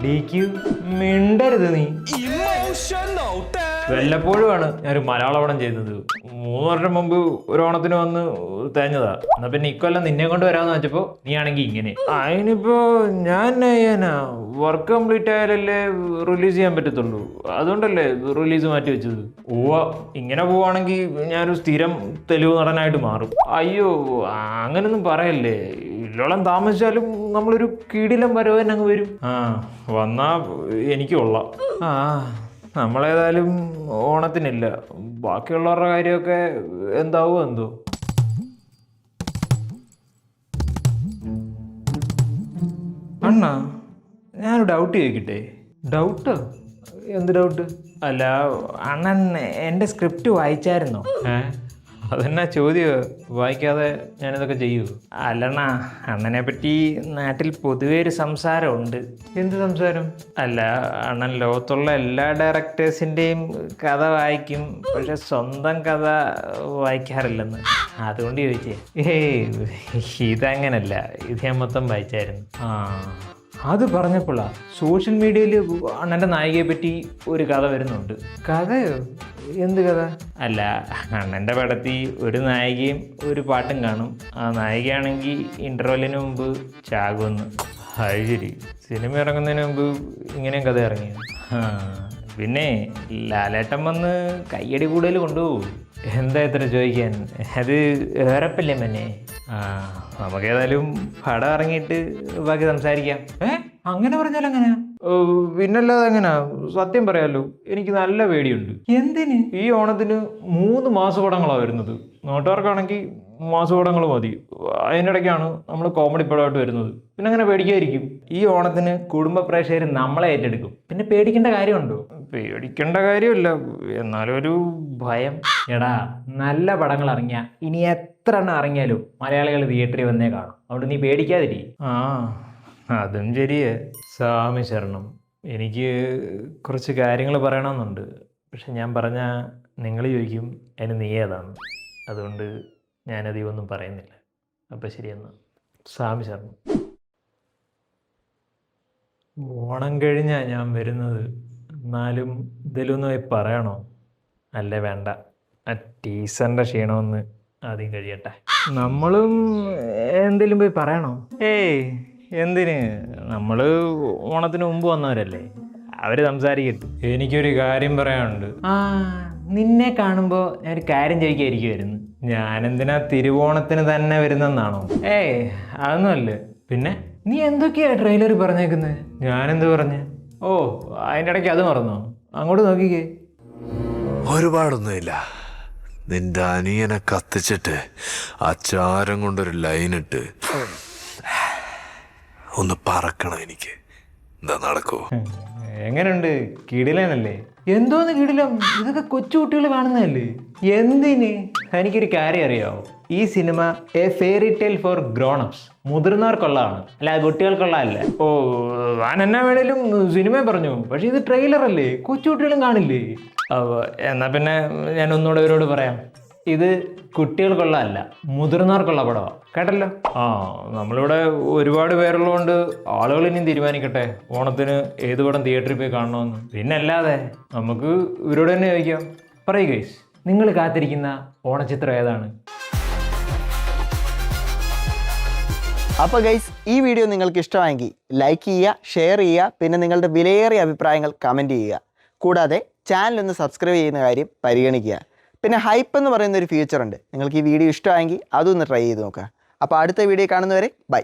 DQ മിണ്ടരുത് നീ. വല്ലപ്പോഴുമാണ് ഞാനൊരു മലയാള പടം ചെയ്യുന്നത്. 3 വർഷം മുമ്പ് ഒരു ഓണത്തിന് വന്ന് തേഞ്ഞതാ. എന്നാ പിന്നെ ഇക്കൊല്ലം നിന്നെ കൊണ്ട് വരാമെന്ന് വെച്ചപ്പോ നീ ആണെങ്കി ഇങ്ങനെ. അതിനിപ്പോ ഞാൻ ചെയ്യാനാ, വർക്ക് കംപ്ലീറ്റ് ആയാലല്ലേ റിലീസ് ചെയ്യാൻ പറ്റത്തുള്ളൂ. അതുകൊണ്ടല്ലേ റിലീസ് മാറ്റി വെച്ചത്. ഇങ്ങനെ പോവാണെങ്കിൽ ഞാനൊരു സ്ഥിരം തെലുങ്ക് നടനായിട്ട് മാറും. അയ്യോ അങ്ങനൊന്നും പറയല്ലേ. ഇല്ലോളം താമസിച്ചാലും നമ്മളൊരു കിടിലം വരവൻ അങ്ങ് വരും. വന്നാ എനിക്ക് കൊള്ളാം. നമ്മളേതായാലും ഓണത്തിനില്ല. ബാക്കിയുള്ളവരുടെ കാര്യമൊക്കെ എന്താവോ എന്തോ. അണ്ണാ ഞാനൊരു ഡൗട്ട് ചോദിക്കട്ടെ? ഡൗട്ടോ? എന്ത് ഡൗട്ട്? അല്ല അണ്ണൻ എൻ്റെ സ്ക്രിപ്റ്റ് വായിച്ചായിരുന്നോ? അതെന്നാ ചോദ്യമോ? വായിക്കാതെ ഞാനിതൊക്കെ ചെയ്യൂ? അല്ലണ്ണാ, അണ്ണനെ പറ്റി നാട്ടിൽ പൊതുവേ ഒരു സംസാരമുണ്ട്. എന്ത് സംസാരം? അല്ല അണ്ണൻ ലോകത്തുള്ള എല്ലാ ഡയറക്ടേഴ്സിൻ്റെയും കഥ വായിക്കും, പക്ഷെ സ്വന്തം കഥ വായിക്കാറില്ലെന്ന്. അതുകൊണ്ട് ചോദിച്ചേ. ഇതങ്ങനല്ല, ഇത് ഞാൻ മൊത്തം വായിച്ചായിരുന്നു. അത് പറഞ്ഞപ്പോഴാ സോഷ്യൽ മീഡിയയിൽ അണ്ണൻ്റെ നായികയെ പറ്റി ഒരു കഥ വരുന്നുണ്ട്. കഥയോ? എന്ത് കഥ? അല്ല അണ്ണൻ്റെ പടത്തിൽ ഒരു നായികയും ഒരു പാട്ടും കാണും. ആ നായികയാണെങ്കിൽ ഇൻ്റർവെല്ലിന് മുമ്പ് ചാകുമെന്ന്. അത് ശരി, സിനിമ ഇറങ്ങുന്നതിന് മുമ്പ് ഇങ്ങനെയും കഥ ഇറങ്ങിയത്. പിന്നെ ലാലേട്ടൻ വന്ന് കയ്യടി കൂടുതൽ കൊണ്ടുപോകും. എന്താ ഇത്ര ചോദിക്കാൻ? അത് വേറെപ്പല്ലേ മന്നെ. നമുക്കേതായാലും പടം ഇറങ്ങിയിട്ട് ബാക്കി സംസാരിക്കാം. അങ്ങനെ പറഞ്ഞാൽ അങ്ങനെ? പിന്നല്ലാതെ എങ്ങനാ? സത്യം പറയാലോ, എനിക്ക് നല്ല പേടിയുണ്ട്. എന്തിന്? ഈ ഓണത്തിന് 3 മാസപടങ്ങളാണ് വരുന്നത്. നാട്ടുകാർക്കാണെങ്കിൽ മാസപടങ്ങൾ മതി. അതിനിടയ്ക്കാണ് നമ്മൾ കോമഡി പടമായിട്ട് വരുന്നത്. പിന്നെ അങ്ങനെ പേടിക്കാതിരിക്കും. ഈ ഓണത്തിന് കുടുംബ പ്രേക്ഷകർ നമ്മളെ ഏറ്റെടുക്കും. പിന്നെ പേടിക്കേണ്ട കാര്യമുണ്ടോ? പേടിക്കേണ്ട കാര്യമില്ല, എന്നാലും ഒരു ഭയം. എടാ, നല്ല പടങ്ങൾ ഇറങ്ങിയ ഇനി എത്ര എണ്ണം ഇറങ്ങിയാലും മലയാളികൾ തിയേറ്ററിൽ വന്നേ കാണും. അതുകൊണ്ട് നീ പേടിക്കാതിരി. അതും ശരിയേ. സ്വാമി ശരണം. എനിക്ക് കുറച്ച് കാര്യങ്ങൾ പറയണമെന്നുണ്ട്. പക്ഷെ ഞാൻ പറഞ്ഞാൽ നിങ്ങൾ ചോദിക്കും അതിന് നീ ഏതാണ്. അതുകൊണ്ട് ഞാനധികം ഒന്നും പറയുന്നില്ല. അപ്പം ശരിയെന്നാൽ സ്വാമി ശരണം. ഓണം കഴിഞ്ഞാണ് ഞാൻ വരുന്നത്. എന്നാലും ഇതിലൊന്നും പോയി പറയണോ? അല്ലേ വേണ്ട, ആ ടീച്ചറിൻ്റെ ക്ഷീണമെന്ന് ആദ്യം കഴിയട്ടെ. നമ്മളും എന്തെങ്കിലും പോയി പറയണോ? എന്തിന്? നമ്മൾ ഓണത്തിന് മുമ്പ് വന്നവരല്ലേ, അവർ സംസാരിക്കട്ടെ. എനിക്കൊരു കാര്യം പറയാനുണ്ട്. നിന്നെ കാണുമ്പോൾ ഞാനൊരു കാര്യം ചോദിക്കാതിരിക്കുമായിരുന്നു. ഞാനെന്തിനാ തിരുവോണത്തിന് തന്നെ വരുന്നെന്നാണോ? അതൊന്നുമല്ല. പിന്നെ നീ എന്തൊക്കെയാ ട്രെയിലർ പറഞ്ഞേക്കുന്നത്? ഞാനെന്ത് പറഞ്ഞ്? അതിൻ്റെ ഇടയ്ക്ക് അത് മറന്നോ? അങ്ങോട്ട് നോക്കിക്കേ. ഒരുപാടൊന്നുമില്ല. നിന്റെ അനിയനെ കത്തിച്ചിട്ട് അച്ചാരം കൊണ്ടൊരു ലൈനിട്ട് ഒന്ന് പറക്കണം എനിക്ക്. എന്താ നടക്കുമോ? എങ്ങനെയുണ്ട്? കിടിലനല്ലേ? എന്തോന്ന് കിടിലം? ഇതൊക്കെ കൊച്ചുകുട്ടികൾ കാണുന്നതല്ലേ. എന്തിന്? എനിക്കൊരു കാര്യം അറിയാമോ? ഈ cinema a fairy tale for grownups. മുതിർന്നവർക്കുള്ളതാണ്, അല്ല കുട്ടികൾക്കുള്ളതല്ല. ഞാൻ എന്നാ വേണേലും സിനിമ പറഞ്ഞു, പക്ഷെ ഇത് ട്രെയിലർ അല്ലേ, കൊച്ചുകുട്ടികളും കാണില്ലേ. എന്നാ പിന്നെ ഞാൻ ഒന്നുകൂടെ ഇവരോട് പറയാം. ഇത് കുട്ടികൾക്കുള്ളതല്ല, മുതിർന്നവർക്കുള്ള പടമാണ്. കേട്ടല്ലോ? നമ്മളിവിടെ ഒരുപാട് പേരുള്ളതുകൊണ്ട് ആളുകൾ ഇനിയും തീരുമാനിക്കട്ടെ ഓണത്തിന് ഏത് പടം തിയേറ്ററിൽ പോയി കാണണമെന്ന്. പിന്നെ അല്ലാതെ നമുക്ക് ഇവരോട് തന്നെ ചോദിക്കാം. പറയൂ ഗൈസ്, നിങ്ങൾ കാത്തിരിക്കുന്ന ഓണച്ചിത്രം ഏതാണ്? അപ്പോൾ ഗൈസ്, ഈ വീഡിയോ നിങ്ങൾക്ക് ഇഷ്ടമായെങ്കിൽ ലൈക്ക് ചെയ്യുക, ഷെയർ ചെയ്യുക, പിന്നെ നിങ്ങളുടെ വിലയേറിയ അഭിപ്രായങ്ങൾ കമൻറ്റ് ചെയ്യുക. കൂടാതെ ചാനൽ ഒന്ന് സബ്സ്ക്രൈബ് ചെയ്യുന്ന കാര്യം പരിഗണിക്കുക. പിന്നെ ഹൈപ്പ് എന്ന് പറയുന്ന ഒരു ഫീച്ചർ ഉണ്ട്. നിങ്ങൾക്ക് ഈ വീഡിയോ ഇഷ്ടമായെങ്കിൽ അതൊന്ന് ട്രൈ ചെയ്ത് നോക്കുക. അപ്പോൾ അടുത്ത വീഡിയോ കാണുന്നവരെ ബൈ.